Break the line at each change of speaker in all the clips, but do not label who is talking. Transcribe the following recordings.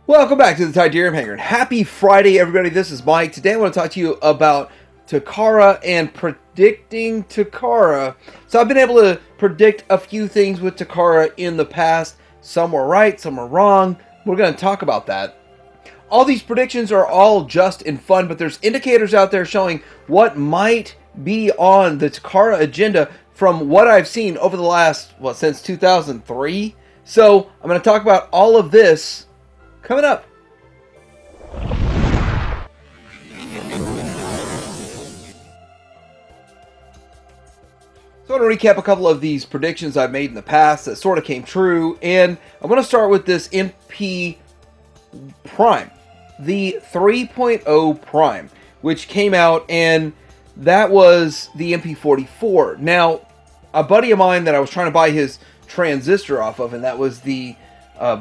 Welcome back to the Titanium Hangar. And happy Friday, everybody. This is Mike. Today I want to talk to you about Takara and predicting Takara. So I've been able to predict a few things with Takara in the past. Some were right, some were wrong. We're going to talk about that. All these predictions are all just in fun, but there's indicators out there showing what might be on the Takara agenda from what I've seen over the last, since 2003. So I'm going to talk about all of this coming up. So I want to recap a couple of these predictions I've made in the past that sort of came true, and I'm going to start with this MP Prime, the 3.0 Prime, which came out, and that was the MP44. Now, a buddy of mine that I was trying to buy his transistor off of, and that was the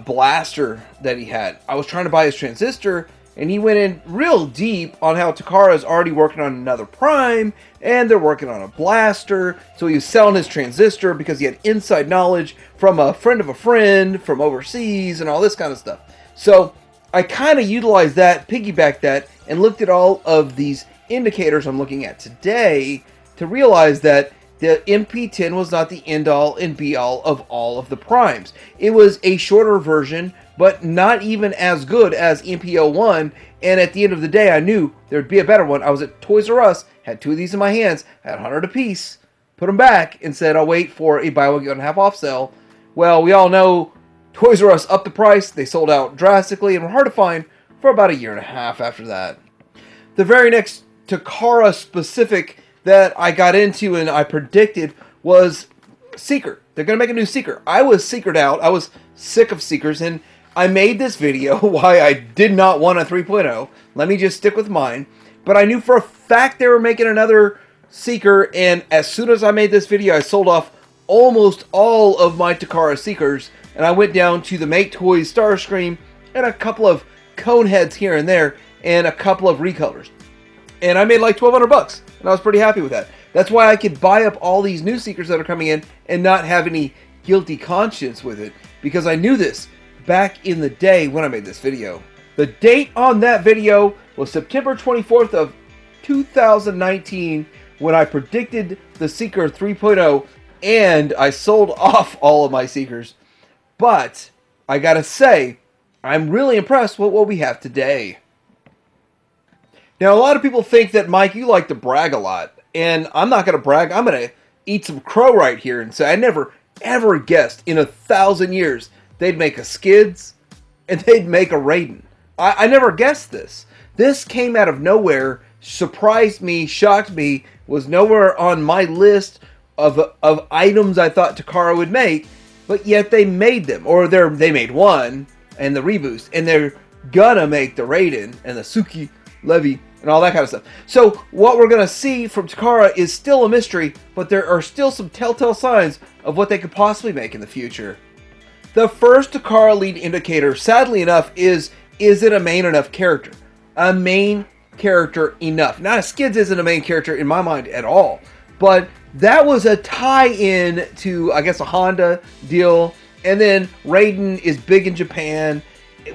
blaster that he had. I was trying to buy his transistor, and he went in real deep on how Takara is already working on another Prime, and they're working on a blaster. So he was selling his transistor because he had inside knowledge from a friend of a friend from overseas and all this kind of stuff. So I kind of utilized that, piggybacked that, and looked at all of these indicators I'm looking at today to realize that the MP10 was not the end-all and be-all of all of the primes. It was a shorter version, but not even as good as MP01, and at the end of the day, I knew there'd be a better one. I was at Toys R Us, had two of these in my hands, had 100 apiece, put them back, and said I'll wait for a buy one, get one half off sale. Well, we all know Toys R Us upped the price, they sold out drastically, and were hard to find for about a year and a half after that. The very next Takara specific that I got into and I predicted was Seeker. They're going to make a new Seeker. I was Seekered out. I was sick of Seekers, and I made this video why I did not want a 3.0. Let me just stick with mine. But I knew for a fact they were making another Seeker, and as soon as I made this video, I sold off almost all of my Takara Seekers, and I went down to the Make Toys Starscream and a couple of Coneheads here and there, and a couple of recolors. And I made like $1,200, and I was pretty happy with that. That's why I could buy up all these new Seekers that are coming in and not have any guilty conscience with it, because I knew this back in the day when I made this video. The date on that video was September 24th of 2019 when I predicted the Seeker 3.0, and I sold off all of my Seekers. But I gotta say, I'm really impressed with what we have today. Now, a lot of people think that, Mike, you like to brag a lot, and I'm not going to brag. I'm going to eat some crow right here and say I never, ever guessed in 1,000 years they'd make a Skids and they'd make a Raiden. I never guessed this. This came out of nowhere, surprised me, shocked me, was nowhere on my list of items I thought Takara would make, but yet they made them. Or they made one, and the Reboost, and they're gonna make the Raiden and the Suki Levy and all that kind of stuff. So what we're going to see from Takara is still a mystery, but there are still some telltale signs of what they could possibly make in the future. The first Takara lead indicator, sadly enough, is it a main enough character? A main character enough. Now, Skids isn't a main character in my mind at all, but that was a tie-in to, I guess, a Honda deal, and then Raiden is big in Japan.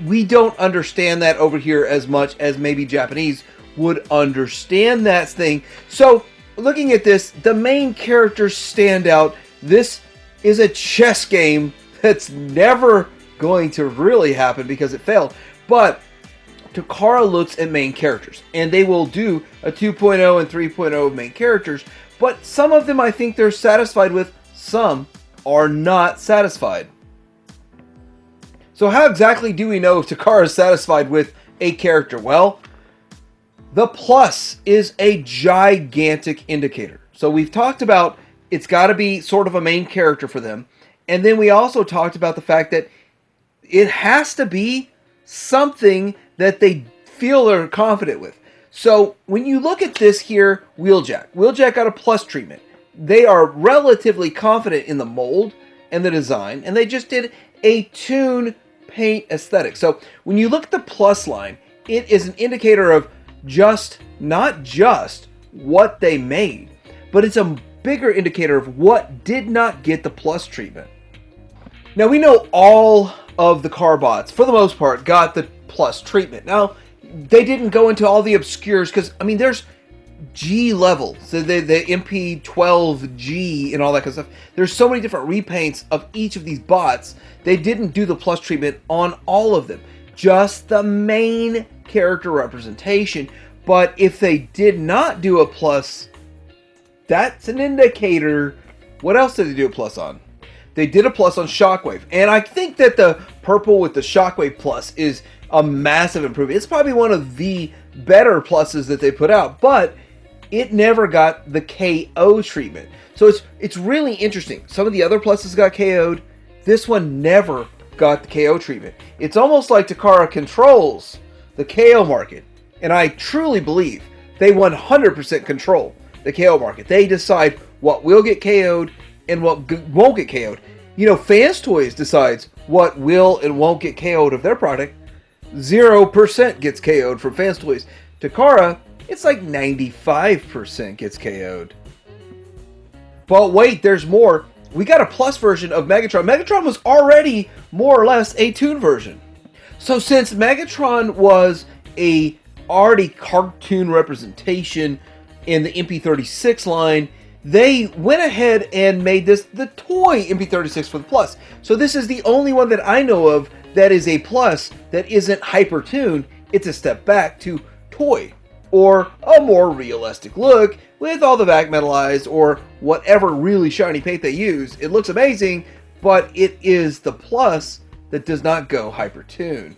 We don't understand that over here as much as maybe Japanese would understand that thing. So, looking at this, the main characters stand out. This is a chess game that's never going to really happen because it failed. But Takara looks at main characters, and they will do a 2.0 and 3.0 of main characters, but some of them I think they're satisfied with, some are not satisfied. So how exactly do we know if Takara is satisfied with a character? Well, the plus is a gigantic indicator. So we've talked about it's got to be sort of a main character for them. And then we also talked about the fact that it has to be something that they feel they're confident with. So when you look at this here, Wheeljack got a plus treatment. They are relatively confident in the mold and the design, and they just did a tune paint aesthetic. So when you look at the plus line, it is an indicator of not just what they made, but it's a bigger indicator of what did not get the plus treatment. Now we know all of the car bots, for the most part, got the plus treatment. Now, they didn't go into all the obscures because, I mean, there's G levels, so the MP12G and all that kind of stuff. There's so many different repaints of each of these bots. They didn't do the plus treatment on all of them, just the main character representation. But if they did not do a plus, that's an indicator. What else did they do a plus on? They did a plus on Shockwave, and I think that the purple with the Shockwave plus is a massive improvement. It's probably one of the better pluses that they put out, but it never got the KO treatment. So it's really interesting. Some of the other pluses got KO'd. This one never got the KO treatment. It's almost like Takara controls the KO market, and I truly believe they 100% control the KO market. They decide what will get KO'd and what won't get KO'd. You know, Fans Toys decides what will and won't get KO'd of their product. 0% gets KO'd from Fans Toys. Takara, it's like 95% gets KO'd. But wait, there's more. We got a plus version of Megatron. Megatron was already more or less a toon version. So since Megatron was a already cartoon representation in the MP36 line, they went ahead and made this the toy MP36 for the plus. So this is the only one that I know of that is a plus that isn't hypertoon. It's a step back to toy, or a more realistic look with all the back metallized or whatever really shiny paint they use. It looks amazing, but it is the plus that does not go hypertoon.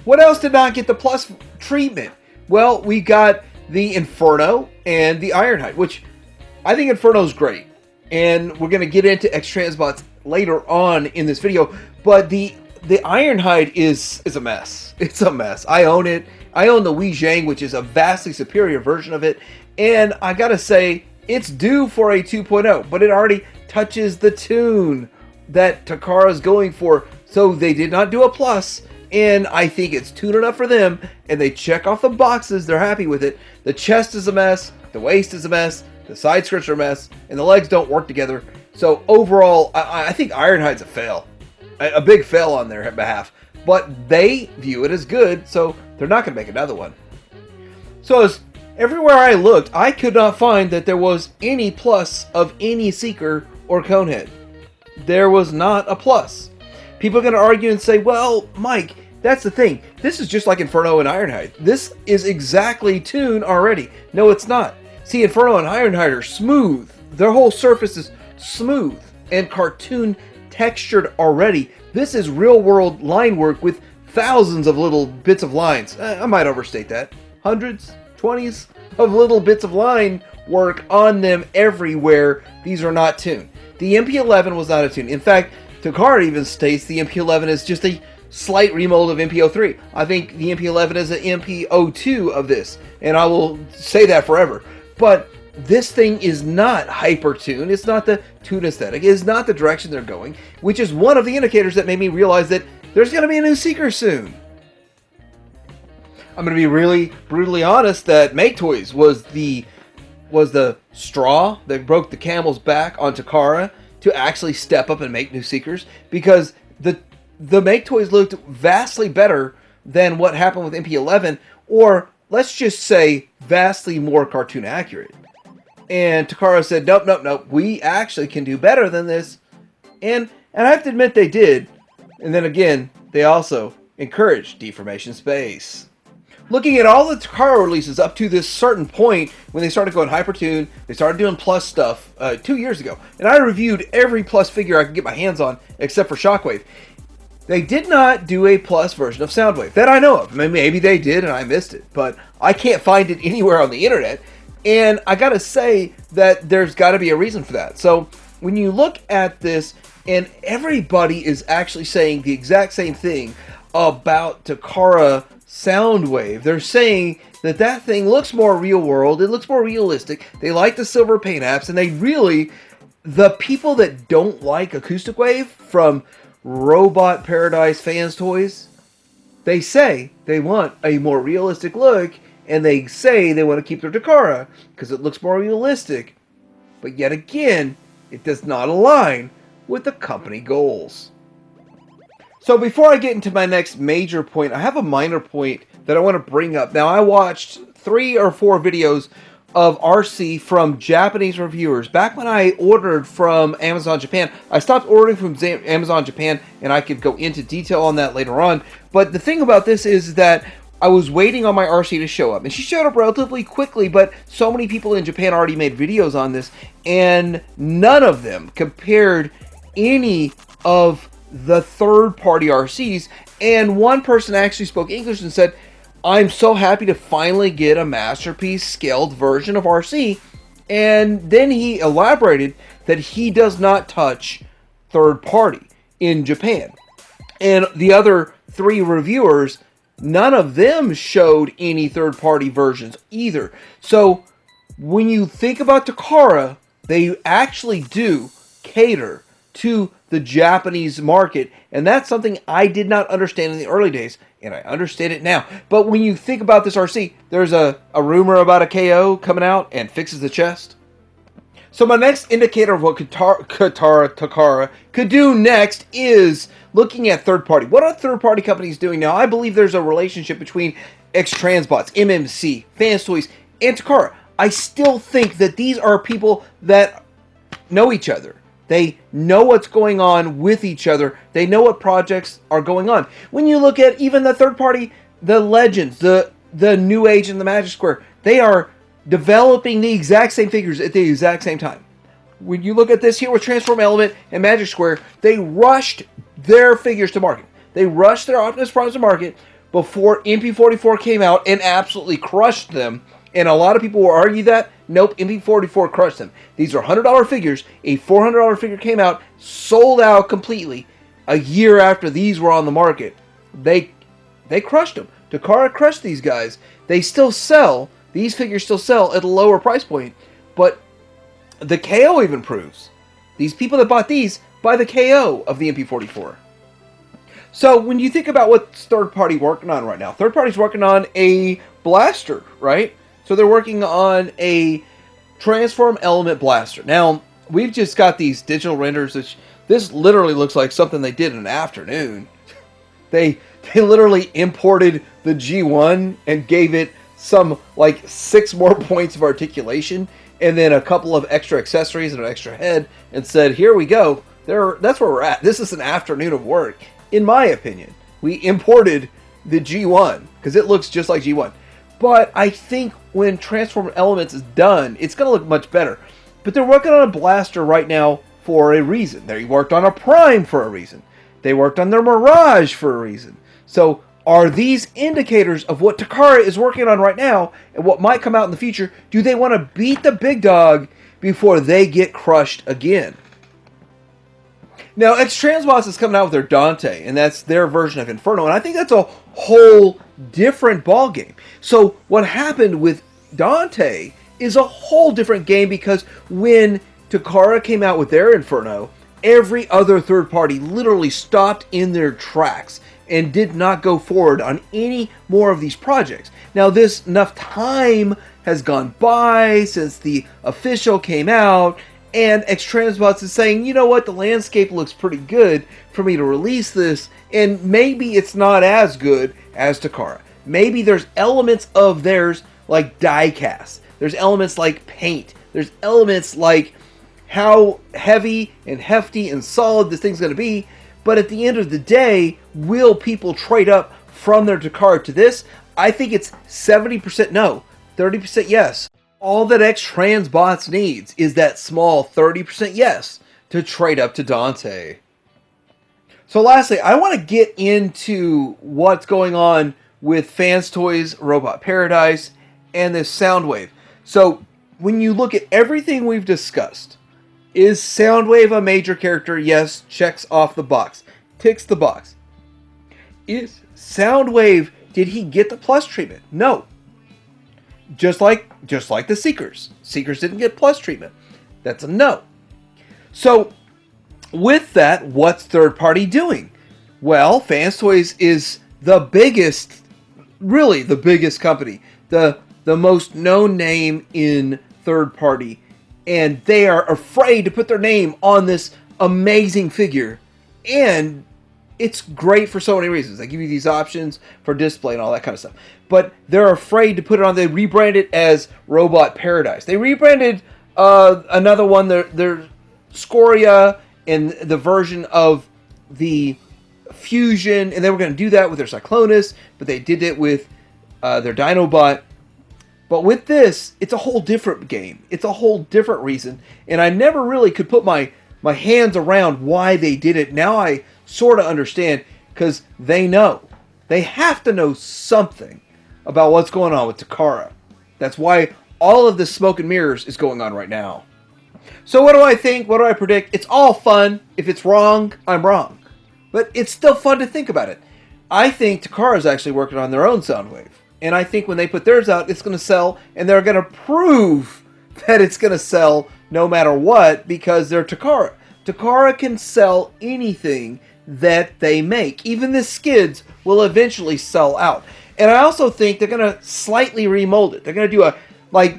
What else did not get the plus treatment? Well, we got the Inferno and the Ironhide, which I think Inferno's great, and we're going to get into X-Transbots later on in this video, but the Ironhide is a mess. It's a mess. I own it. I own the Wii Zhang, which is a vastly superior version of it, and I gotta say, it's due for a 2.0, but it already touches the toon that Takara's going for, so they did not do a plus, and I think it's toon enough for them, and they check off the boxes, they're happy with it. The chest is a mess, the waist is a mess, the side skirts are a mess, and the legs don't work together, so overall, I think Ironhide's a fail. A big fail on their behalf, but they view it as good, so they're not going to make another one. So as everywhere I looked, I could not find that there was any plus of any Seeker or Conehead. There was not a plus. People are going to argue and say, well, Mike, that's the thing. This is just like Inferno and Ironhide. This is exactly toon already. No, it's not. See, Inferno and Ironhide are smooth. Their whole surface is smooth and cartoon textured already. This is real world line work with thousands of little bits of lines. I might overstate that. Hundreds, 20s of little bits of line work on them everywhere. These are not toon. The MP11 was not a toon. In fact, Takara even states the MP11 is just a slight remold of MP03. I think the MP11 is an MP02 of this, and I will say that forever. But this thing is not hypertoon. It's not the toon aesthetic. It's not the direction they're going, which is one of the indicators that made me realize that there's going to be a new Seeker soon. I'm going to be really brutally honest that Make Toys was the straw that broke the camel's back on Takara to actually step up and make new Seekers, because the Make Toys looked vastly better than what happened with MP11, or let's just say vastly more cartoon accurate. And Takara said, nope, we actually can do better than this. And I have to admit they did. And then again, they also encouraged deformation space. Looking at all the Takara releases up to this certain point, when they started going hypertoon, they started doing plus stuff 2 years ago. And I reviewed every plus figure I could get my hands on, except for Shockwave. They did not do a plus version of Soundwave, that I know of. I mean, maybe they did and I missed it, but I can't find it anywhere on the internet. And I gotta say that there's gotta be a reason for that. So when you look at this, and everybody is actually saying the exact same thing about Takara Soundwave. They're saying that that thing looks more real world, it looks more realistic, they like the silver paint apps, and they really, the people that don't like Acoustic Wave from Robot Paradise Fans Toys, they say they want a more realistic look, and they say they want to keep their Takara because it looks more realistic, but yet again, it does not align with the company goals. So before I get into my next major point, I have a minor point that I want to bring up. Now, I watched 3 or 4 videos of RC from Japanese reviewers. Back when I ordered from Amazon Japan, I stopped ordering from Amazon Japan, and I could go into detail on that later on. But the thing about this is that I was waiting on my RC to show up, and she showed up relatively quickly, but so many people in Japan already made videos on this, and none of them compared any of the third-party RCs, and one person actually spoke English and said, I'm so happy to finally get a Masterpiece scaled version of RC. And then he elaborated that he does not touch third party in Japan. And the other 3 reviewers, none of them showed any third party versions either. So when you think about Takara, they actually do cater to the Japanese market, and that's something I did not understand in the early days, and I understand it now. But when you think about this RC, there's a rumor about a KO coming out and fixes the chest. So my next indicator of what Takara could do next is looking at third party. What are third party companies doing now? I believe there's a relationship between X-Transbots, MMC, Fans Toys, and Takara. I still think that these are people that know each other. They know what's going on with each other. They know what projects are going on. When you look at even the third party, the Legends, the New Age and the Magic Square, they are developing the exact same figures at the exact same time. When you look at this here with Transform Element and Magic Square, they rushed their figures to market. They rushed their Optimus Primes to market before MP44 came out and absolutely crushed them. And a lot of people will argue that. Nope, MP44 crushed them. These are $100 figures. A $400 figure came out, sold out completely a year after these were on the market. They crushed them. Takara crushed these guys. They still sell. These figures still sell at a lower price point. But the KO even proves. These people that bought these buy the KO of the MP44. So when you think about what third party working on right now, third party's working on a blaster, right? So they're working on a Transform Element Blaster. Now, we've just got these digital renders. Which this literally looks like something they did in an afternoon. They literally imported the G1 and gave it some, like, 6 more points of articulation, and then a couple of extra accessories and an extra head, and said, here we go. That's where we're at. This is an afternoon of work, in my opinion. We imported the G1, because it looks just like G1. But I think when Transform Elements is done, it's going to look much better. But they're working on a blaster right now for a reason. They worked on a Prime for a reason. They worked on their Mirage for a reason. So are these indicators of what Takara is working on right now and what might come out in the future? Do they want to beat the big dog before they get crushed again? Now, X-Transbots is coming out with their Dante, and that's their version of Inferno, and I think that's a whole different ballgame. So what happened with Dante is a whole different game, because when Takara came out with their Inferno, every other third party literally stopped in their tracks and did not go forward on any more of these projects. Now, enough time has gone by since the official came out, and X-Transbots is saying, you know what, the landscape looks pretty good for me to release this, and maybe it's not as good as Takara. Maybe there's elements of theirs like die-cast. There's elements like paint. There's elements like how heavy and hefty and solid this thing's going to be. But at the end of the day, will people trade up from their Takara to this? I think it's 70% no, 30% yes. All that X-Transbots needs is that small 30% yes to trade up to Dante. So lastly, I want to get into what's going on with Fans Toys, Robot Paradise, and this Soundwave. So when you look at everything we've discussed, is Soundwave a major character? Yes, checks off the box, ticks the box. Is Soundwave, did he get the plus treatment? No. Just like the Seekers. Seekers didn't get plus treatment. That's a no. So, with that, what's third party doing? Well, Fans Toys is the biggest, really the biggest company, the most known name in third party, and they are afraid to put their name on this amazing figure. And it's great for so many reasons. They give you these options for display and all that kind of stuff. But they're afraid to put it on. They rebranded it as Robot Paradise. They rebranded another one, their Scoria, and the version of the Fusion, and they were going to do that with their Cyclonus, but they did it with their Dinobot. But with this, it's a whole different game. It's a whole different reason, and I never really could put my hands around why they did it. Now I sort of understand, because they know. They have to know something about what's going on with Takara. That's why all of this smoke and mirrors is going on right now. So what do I think? What do I predict? It's all fun. If it's wrong, I'm wrong. But it's still fun to think about it. I think Takara is actually working on their own Soundwave. And I think when they put theirs out, it's going to sell, and they're going to prove that it's going to sell no matter what, because they're Takara. Takara can sell anything that they make. Even the skids will eventually sell out. And I also think they're going to slightly remold it. They're going to do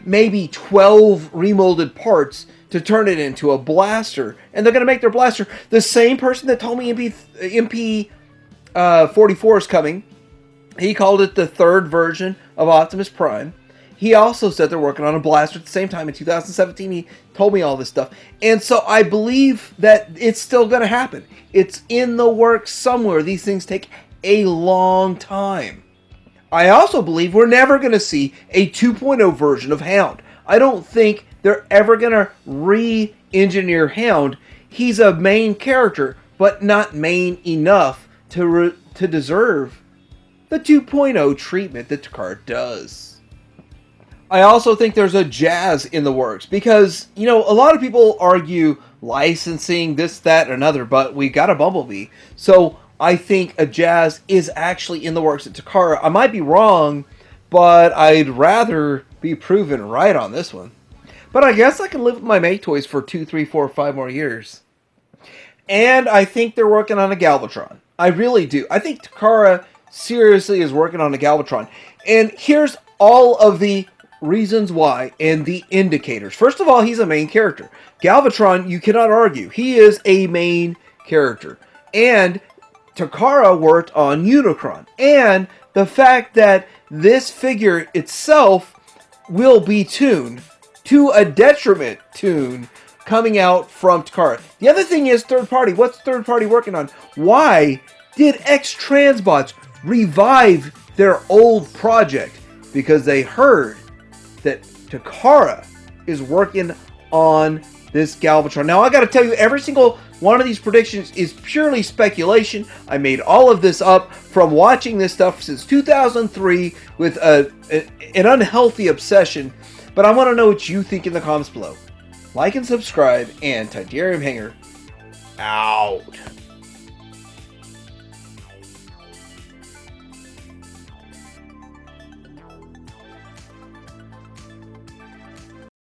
maybe 12 remolded parts to turn it into a blaster. And they're going to make their blaster. The same person that told me MP 44 is coming, he called it the third version of Optimus Prime. He also said they're working on a blaster at the same time in 2017. He told me all this stuff. And so I believe that it's still going to happen. It's in the works somewhere. These things take a long time. I also believe we're never going to see a 2.0 version of Hound. I don't think they're ever going to re-engineer Hound. He's a main character, but not main enough to deserve the 2.0 treatment that Takara does. I also think there's a Jazz in the works, because, a lot of people argue licensing, this, that, and another, but we got a Bumblebee. So I think a Jazz is actually in the works at Takara. I might be wrong, but I'd rather be proven right on this one. But I guess I can live with my Make Toys for 2, 3, 4, 5 more years. And I think they're working on a Galvantron. I really do. I think Takara seriously is working on a Galvantron. And here's all of the reasons why and the indicators. First of all, he's a main character. Galvatron, you cannot argue. He is a main character. And Takara worked on Unicron. And the fact that this figure itself will be tuned to a detriment tune coming out from Takara. The other thing is third party. What's third party working on? Why did X-Transbots revive their old project? Because they heard that Takara is working on this Galvatron. Now, I got to tell you, every single one of these predictions is purely speculation. I made all of this up from watching this stuff since 2003 with an unhealthy obsession. But I want to know what you think in the comments below. Like and subscribe, and Titanium Hanger out.